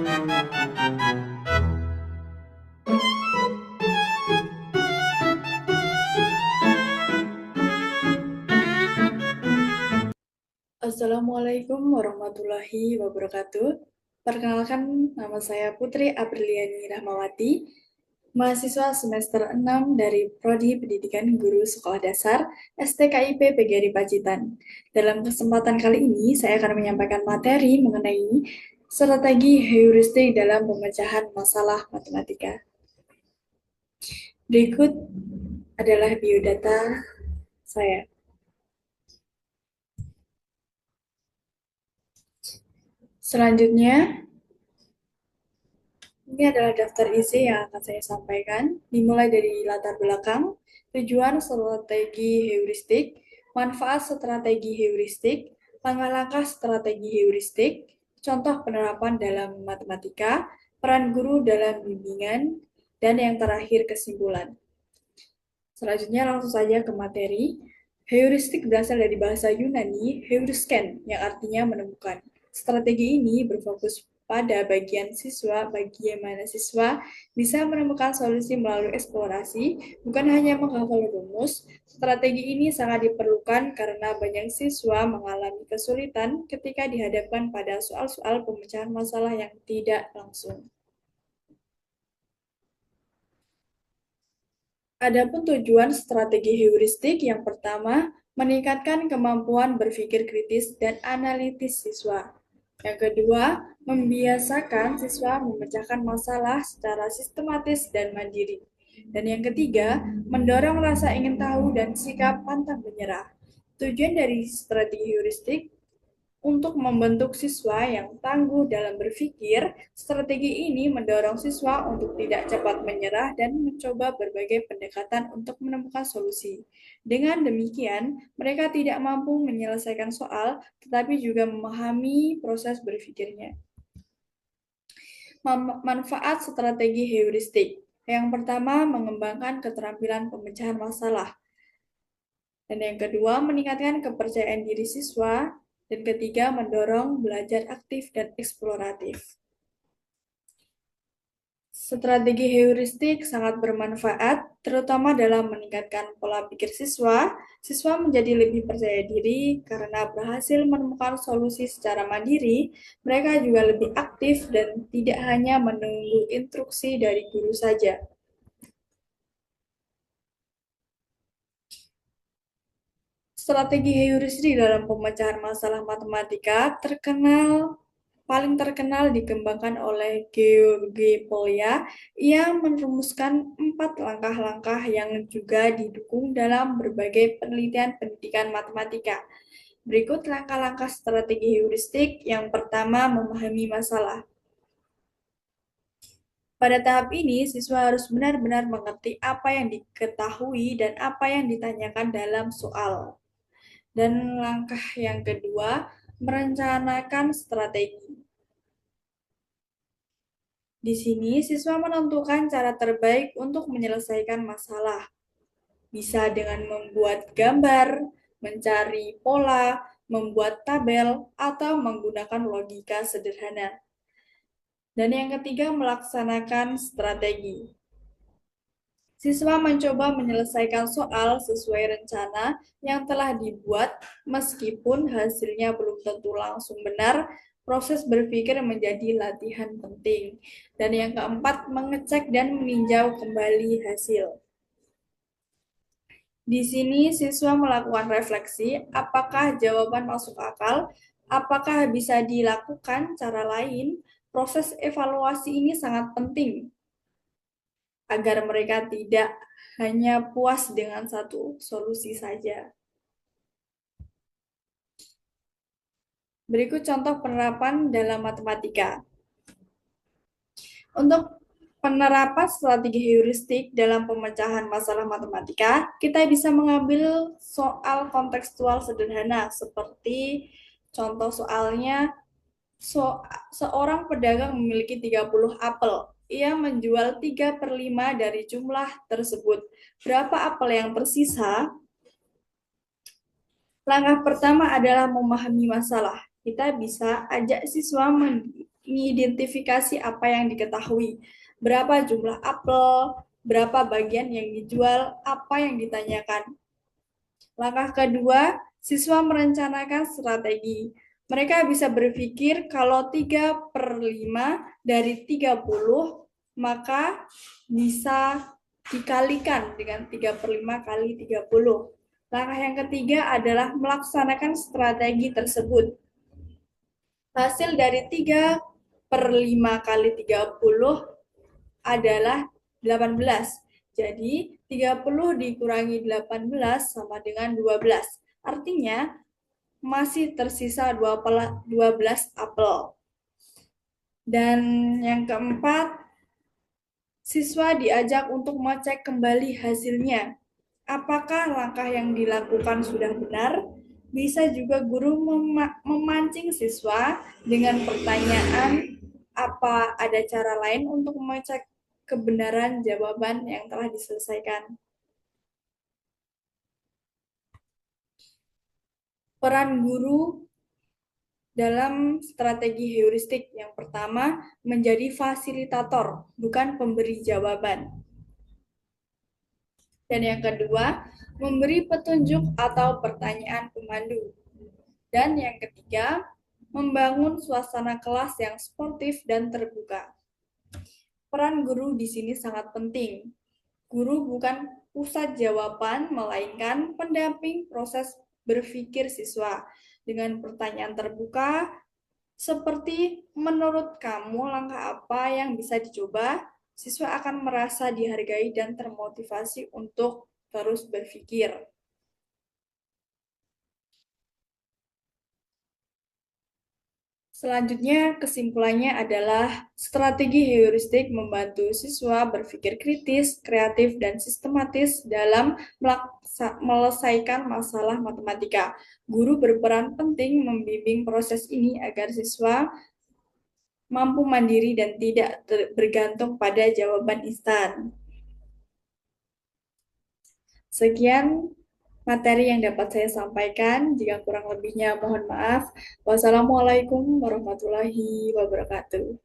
Assalamualaikum warahmatullahi wabarakatuh. Perkenalkan, nama saya Putri Apriliani Rahmawati, mahasiswa semester 6 dari Prodi Pendidikan Guru Sekolah Dasar STKIP PGRI Pacitan. Dalam kesempatan kali ini, saya akan menyampaikan materi mengenai strategi heuristik dalam pemecahan masalah matematika. Berikut adalah biodata saya. Selanjutnya, ini adalah daftar isi yang akan saya sampaikan, dimulai dari latar belakang, tujuan strategi heuristik, manfaat strategi heuristik, langkah-langkah strategi heuristik, contoh penerapan dalam matematika, peran guru dalam bimbingan, dan yang terakhir kesimpulan. Selanjutnya langsung saja ke materi. Heuristik berasal dari bahasa Yunani heurisken yang artinya menemukan. Strategi ini berfokus pada bagaimana siswa bisa menemukan solusi melalui eksplorasi, bukan hanya menghafal rumus. Strategi ini sangat diperlukan karena banyak siswa mengalami kesulitan ketika dihadapkan pada soal-soal pemecahan masalah yang tidak langsung. Adapun tujuan strategi heuristik yang pertama, meningkatkan kemampuan berpikir kritis dan analitis siswa. Yang kedua, membiasakan siswa memecahkan masalah secara sistematis dan mandiri. Dan yang ketiga, mendorong rasa ingin tahu dan sikap pantang menyerah. Tujuan dari strategi heuristik untuk membentuk siswa yang tangguh dalam berpikir. Strategi ini mendorong siswa untuk tidak cepat menyerah dan mencoba berbagai pendekatan untuk menemukan solusi. Dengan demikian, mereka tidak mampu menyelesaikan soal, tetapi juga memahami proses berpikirnya. Manfaat strategi heuristik. Yang pertama, mengembangkan keterampilan pemecahan masalah. Dan yang kedua, meningkatkan kepercayaan diri siswa. Dan ketiga, mendorong belajar aktif dan eksploratif. Strategi heuristik sangat bermanfaat, terutama dalam meningkatkan pola pikir siswa. Siswa menjadi lebih percaya diri karena berhasil menemukan solusi secara mandiri. Mereka juga lebih aktif dan tidak hanya menunggu instruksi dari guru saja. Strategi heuristik dalam pemecahan masalah matematika paling terkenal dikembangkan oleh George Polya. Ia merumuskan 4 langkah-langkah yang juga didukung dalam berbagai penelitian pendidikan matematika. Berikut langkah-langkah strategi heuristik. Yang pertama, memahami masalah. Pada tahap ini, siswa harus benar-benar mengerti apa yang diketahui dan apa yang ditanyakan dalam soal. Dan langkah yang kedua, merencanakan strategi. Di sini, siswa menentukan cara terbaik untuk menyelesaikan masalah. Bisa dengan membuat gambar, mencari pola, membuat tabel, atau menggunakan logika sederhana. Dan yang ketiga, melaksanakan strategi. Siswa mencoba menyelesaikan soal sesuai rencana yang telah dibuat, meskipun hasilnya belum tentu langsung benar. Proses berpikir menjadi latihan penting. Dan yang keempat, mengecek dan meninjau kembali hasil. Di sini siswa melakukan refleksi, apakah jawaban masuk akal, apakah bisa dilakukan cara lain. Proses evaluasi ini sangat penting agar mereka tidak hanya puas dengan satu solusi saja. Berikut contoh penerapan dalam matematika. Untuk penerapan strategi heuristik dalam pemecahan masalah matematika, kita bisa mengambil soal kontekstual sederhana seperti contoh soalnya, seorang pedagang memiliki 30 apel. Ia menjual 3/5 dari jumlah tersebut. Berapa apel yang tersisa? Langkah pertama adalah memahami masalah. Kita bisa ajak siswa mengidentifikasi apa yang diketahui, berapa jumlah apel, berapa bagian yang dijual, apa yang ditanyakan. Langkah kedua, siswa merencanakan strategi. Mereka bisa berpikir kalau 3/5 dari 30, maka bisa dikalikan dengan 3/5 kali 30. Langkah yang ketiga adalah melaksanakan strategi tersebut. Hasil dari 3/5 kali 30 adalah 18. Jadi, 30 dikurangi 18 sama dengan 12. Artinya, masih tersisa 12 apel. Dan yang keempat, siswa diajak untuk mengecek kembali hasilnya. Apakah langkah yang dilakukan sudah benar? Bisa juga guru memancing siswa dengan pertanyaan, apa ada cara lain untuk mengecek kebenaran jawaban yang telah diselesaikan. Peran guru dalam strategi heuristik yang pertama menjadi fasilitator, bukan pemberi jawaban. Dan yang kedua, memberi petunjuk atau pertanyaan pemandu. Dan yang ketiga, membangun suasana kelas yang sportif dan terbuka. Peran guru di sini sangat penting. Guru bukan pusat jawaban, melainkan pendamping proses berpikir siswa dengan pertanyaan terbuka seperti menurut kamu langkah apa yang bisa dicoba, siswa akan merasa dihargai dan termotivasi untuk terus berpikir. Selanjutnya, kesimpulannya adalah strategi heuristik membantu siswa berpikir kritis, kreatif, dan sistematis dalam melesaikan masalah matematika. Guru berperan penting membimbing proses ini agar siswa mampu mandiri dan tidak bergantung pada jawaban instan. Sekian materi yang dapat saya sampaikan. Jika kurang lebihnya, mohon maaf. Wassalamualaikum warahmatullahi wabarakatuh.